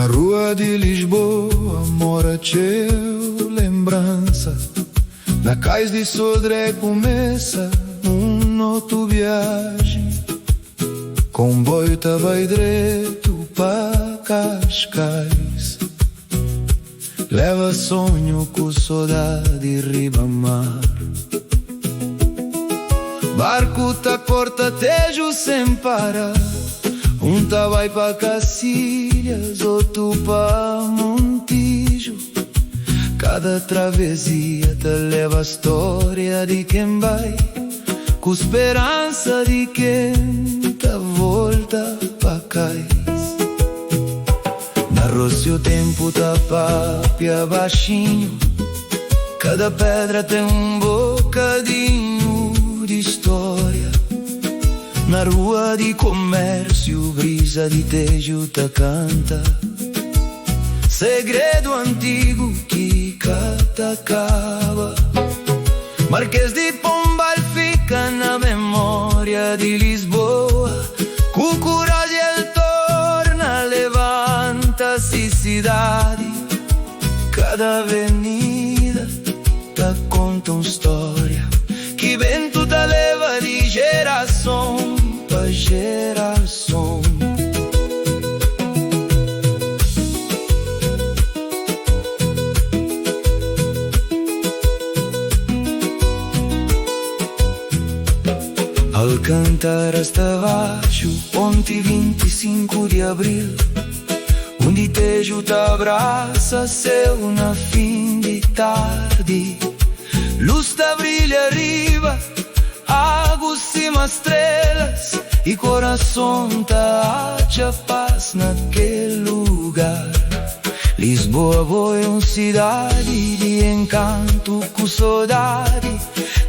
Na rua de Lisboa mora teu lembrança. Na cais de Sodré começa noto viagem. Comboio tá vai direto pa Cascais. Leva sonho com saudade ribamar. Barco tá corta Tejo sem parar. Tá vai pa Cacilhas, outro pa Montijo. Cada travessia te leva a história de quem vai, com esperança de quem tá volta pa cais. Na roça o tempo tá papia baixinho. Cada pedra tem um bocadinho de história. Na rua de comércio, brisa de Tejo ta canta. Segredo antigo que cata acaba. Marquês de Pombal fica na memória de Lisboa. Com coragem ele torna, levanta-se cidade. Cada avenida ta conta uma história que vento ta leva de geração pra geração. Alcântara está abaixo, ponte 25 de abril, onde Tejo ta abraça céu na fim de tarde. Luz ta brilha arriba, água cima estrelas, e coração ta acha paz naquele lugar. Lisboa foi uma cidade de encanto com saudade,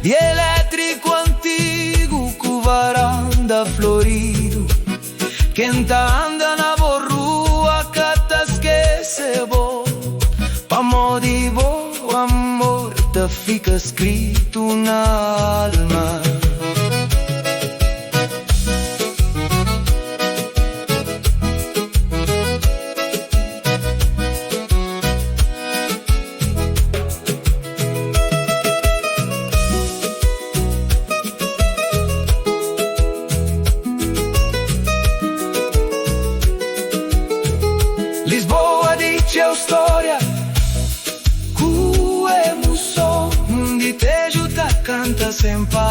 de elétrico antigo com varanda florido. Quem tá anda na boa rua cata esquece bo, pa amor de bo amor ta fica escrito na alma. Lisboa dice storia, cu emoção, de Tejo ta canta sem parar.